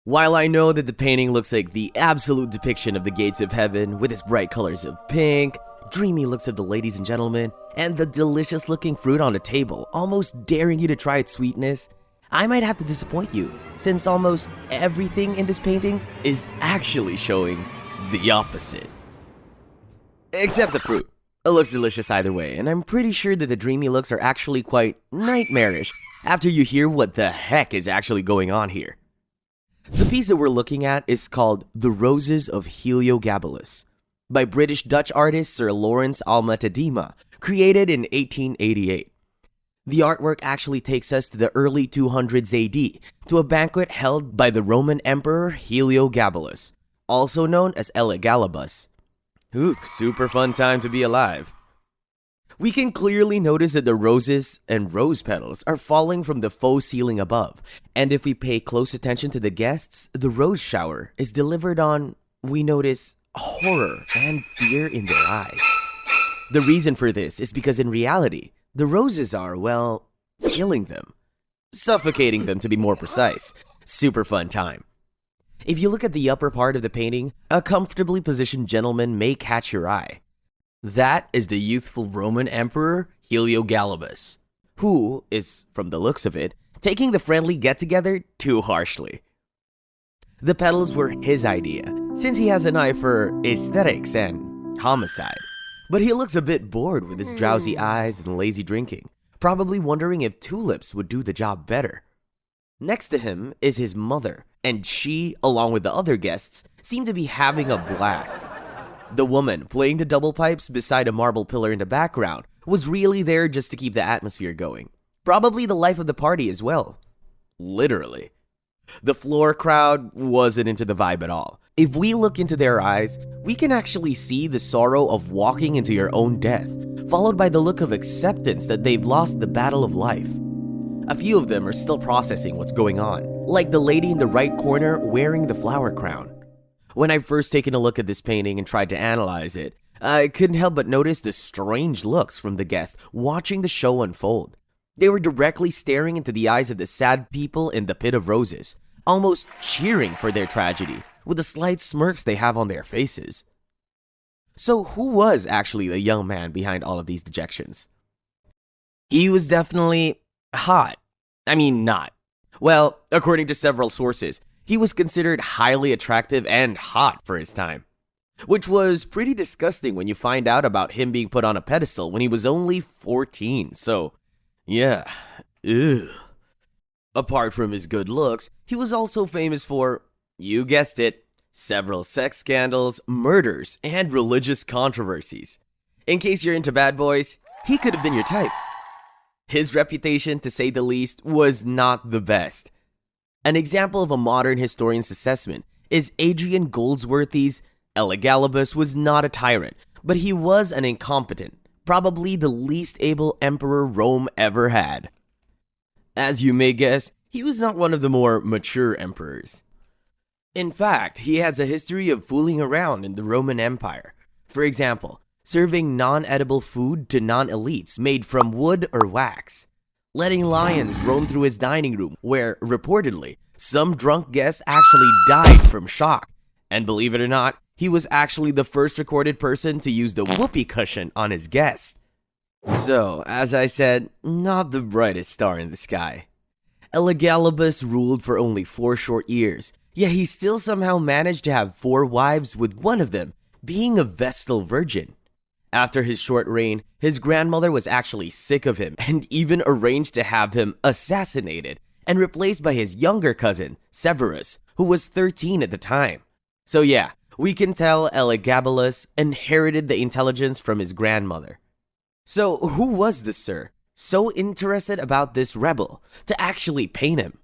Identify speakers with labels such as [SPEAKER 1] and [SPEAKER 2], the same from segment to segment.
[SPEAKER 1] While I know that the painting looks like the absolute depiction of the gates of heaven with its bright colors of pink, dreamy looks of the ladies and gentlemen, and the delicious looking fruit on the table, almost daring you to try its sweetness, I might have to disappoint you, since almost everything in this painting is actually showing the opposite. Except the fruit. It looks delicious either way, and I'm pretty sure that the dreamy looks are actually quite nightmarish after you hear what the heck is actually going on here. The piece that we're looking at is called The Roses of Heliogabalus by British-Dutch artist Sir Lawrence Alma-Tadema, created in 1888. The artwork actually takes us to the early 200s AD, to a banquet held by the Roman Emperor Heliogabalus, also known as Elagabalus. Ooh, super fun time to be alive. We can clearly notice that the roses and rose petals are falling from the faux ceiling above, and if we pay close attention to the guests, the rose shower is delivered on, we notice, horror and fear in their eyes. The reason for this is because in reality, the roses are, well, killing them. Suffocating them to be more precise. Super fun time. If you look at the upper part of the painting, a comfortably positioned gentleman may catch your eye. That is the youthful Roman Emperor Heliogabalus, who is, from the looks of it, taking the friendly get-together too harshly. The petals were his idea, since he has an eye for aesthetics and homicide. But he looks a bit bored with his drowsy eyes and lazy drinking, probably wondering if tulips would do the job better. Next to him is his mother, and she, along with the other guests, seem to be having a blast. The woman playing the double pipes beside a marble pillar in the background was really there just to keep the atmosphere going. Probably the life of the party as well. Literally. The floor crowd wasn't into the vibe at all. If we look into their eyes, we can actually see the sorrow of walking into your own death, followed by the look of acceptance that they've lost the battle of life. A few of them are still processing what's going on, like the lady in the right corner wearing the flower crown. When I first taken a look at this painting and tried to analyze it, I couldn't help but notice the strange looks from the guests watching the show unfold. They were directly staring into the eyes of the sad people in the pit of roses, almost cheering for their tragedy, with the slight smirks they have on their faces. So who was actually the young man behind all of these dejections? He was definitely hot. I mean, not. Well, according to several sources, he was considered highly attractive and hot for his time, which was pretty disgusting when you find out about him being put on a pedestal when he was only 14, so yeah, ew. Apart from his good looks, he was also famous for, you guessed it, several sex scandals, murders, and religious controversies. In case you're into bad boys, he could have been your type. His reputation, to say the least, was not the best. An example of a modern historian's assessment is Adrian Goldsworthy's Elagabalus was not a tyrant, but he was an incompetent, probably the least able emperor Rome ever had. As you may guess, he was not one of the more mature emperors. In fact, he has a history of fooling around in the Roman Empire. For example, serving non-edible food to non-elites made from wood or wax. Letting lions roam through his dining room, where, reportedly, some drunk guests actually died from shock. And believe it or not, he was actually the first recorded person to use the whoopee cushion on his guest. So, as I said, not the brightest star in the sky. Elagabalus ruled for only 4 short years, yet he still somehow managed to have 4 wives, with one of them being a Vestal virgin. After his short reign, his grandmother was actually sick of him and even arranged to have him assassinated and replaced by his younger cousin, Severus, who was 13 at the time. So yeah, we can tell Elagabalus inherited the intelligence from his grandmother. So who was this sir, so interested about this rebel, to actually paint him?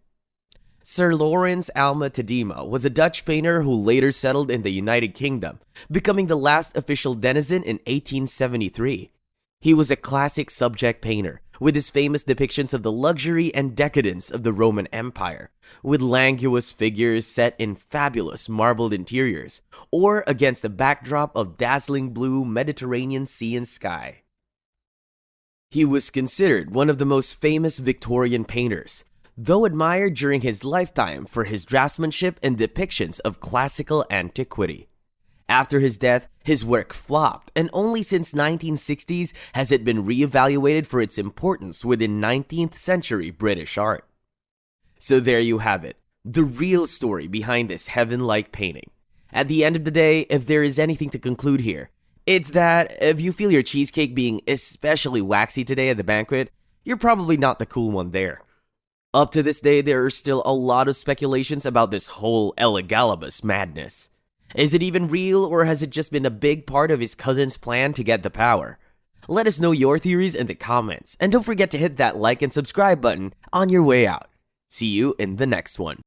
[SPEAKER 1] Sir Lawrence Alma-Tadema was a Dutch painter who later settled in the United Kingdom, becoming the last official denizen in 1873. He was a classic subject painter, with his famous depictions of the luxury and decadence of the Roman Empire, with languorous figures set in fabulous marbled interiors, or against a backdrop of dazzling blue Mediterranean sea and sky. He was considered one of the most famous Victorian painters, though admired during his lifetime for his draftsmanship and depictions of classical antiquity. After his death, his work flopped, and only since 1960s has it been reevaluated for its importance within 19th century British art. So there you have it, the real story behind this heaven-like painting. At the end of the day, if there is anything to conclude here, it's that if you feel your cheesecake being especially waxy today at the banquet, you're probably not the cool one there. Up to this day, there are still a lot of speculations about this whole Heliogabalus madness. Is it even real, or has it just been a big part of his cousin's plan to get the power? Let us know your theories in the comments, and don't forget to hit that like and subscribe button on your way out. See you in the next one.